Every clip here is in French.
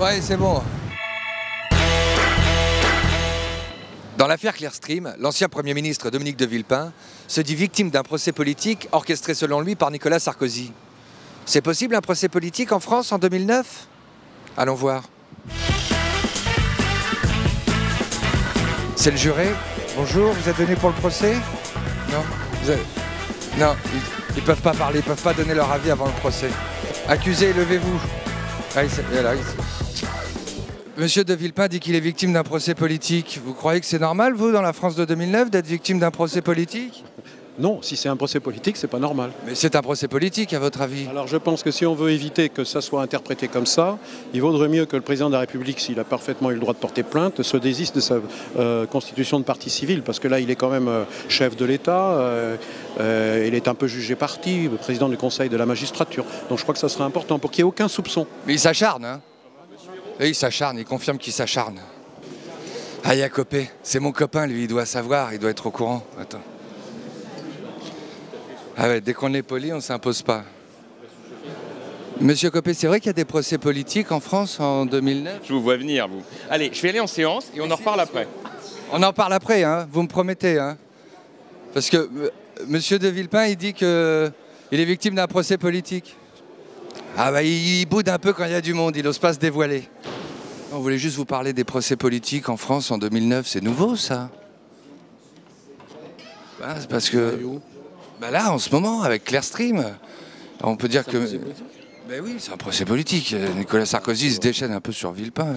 Ouais, c'est bon. Dans l'affaire Clearstream, l'ancien Premier ministre Dominique de Villepin se dit victime d'un procès politique orchestré selon lui par Nicolas Sarkozy. C'est possible un procès politique en France en 2009? Allons voir. C'est le juré. Bonjour, vous êtes venu pour le procès? Non, non, ils peuvent pas parler, ils peuvent pas donner leur avis avant le procès. Accusé, levez-vous. Ah, Monsieur de Villepin dit qu'il est victime d'un procès politique. Vous croyez que c'est normal, vous, dans la France de 2009, d'être victime d'un procès politique? Non, si c'est un procès politique, c'est pas normal. Mais c'est un procès politique, à votre avis? Alors je pense que si on veut éviter que ça soit interprété comme ça, il vaudrait mieux que le président de la République, s'il a parfaitement eu le droit de porter plainte, se désiste de sa constitution de partie civile, parce que là, il est quand même chef de l'État, il est un peu jugé parti, président du Conseil de la magistrature. Donc je crois que ça serait important pour qu'il n'y ait aucun soupçon. Mais il s'acharne, hein? Et il s'acharne, il confirme qu'il s'acharne. Ah, Copé, c'est mon copain, lui, il doit savoir, il doit être au courant. Attends. Ah ouais, dès qu'on est poli, on ne s'impose pas. Monsieur Copé, c'est vrai qu'il y a des procès politiques en France en 2009? Je vous vois venir, vous. Allez, je vais aller en séance et on en reparle après. On en parle après, hein? Vous me promettez, hein? Parce que Monsieur de Villepin, il dit qu'il est victime d'un procès politique. Ah bah il boude un peu quand il y a du monde, il n'ose pas se dévoiler. On voulait juste vous parler des procès politiques en France en 2009, c'est nouveau ça? Bah, c'est parce que... Bah là, en ce moment, avec Clearstream, on peut dire que... Ben oui, c'est un procès politique. Nicolas Sarkozy se déchaîne un peu sur Villepin.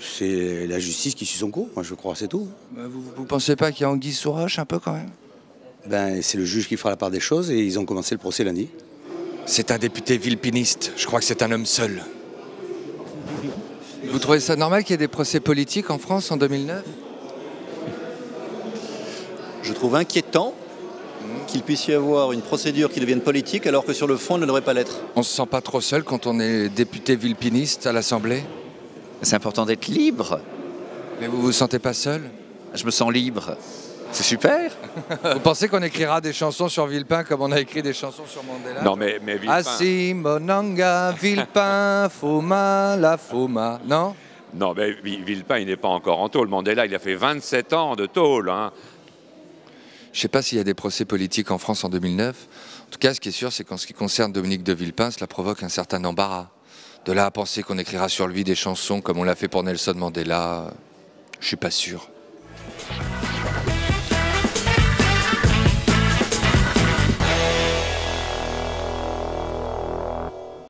C'est la justice qui suit son cours, moi je crois, c'est tout. Bah, vous pensez pas qu'il y a anguille sous roche un peu quand même? Ben, c'est le juge qui fera la part des choses et ils ont commencé le procès lundi. C'est un député villepiniste. Je crois que c'est un homme seul. Vous trouvez ça normal qu'il y ait des procès politiques en France en 2009? Je trouve inquiétant qu'il puisse y avoir une procédure qui devienne politique alors que sur le fond, elle ne devrait pas l'être. On se sent pas trop seul quand on est député villepiniste à l'Assemblée? C'est important d'être libre. Mais vous vous sentez pas seul? Je me sens libre. C'est super. Vous pensez qu'on écrira des chansons sur Villepin comme on a écrit des chansons sur Mandela? Non, mais Villepin... Assi, Monanga, Villepin, Foma, la Foma, non? Non, mais Villepin, il n'est pas encore en tôle. Mandela, il a fait 27 ans de tôle, hein. Je ne sais pas s'il y a des procès politiques en France en 2009. En tout cas, ce qui est sûr, c'est qu'en ce qui concerne Dominique de Villepin, cela provoque un certain embarras. De là à penser qu'on écrira sur lui des chansons comme on l'a fait pour Nelson Mandela, je ne suis pas sûr.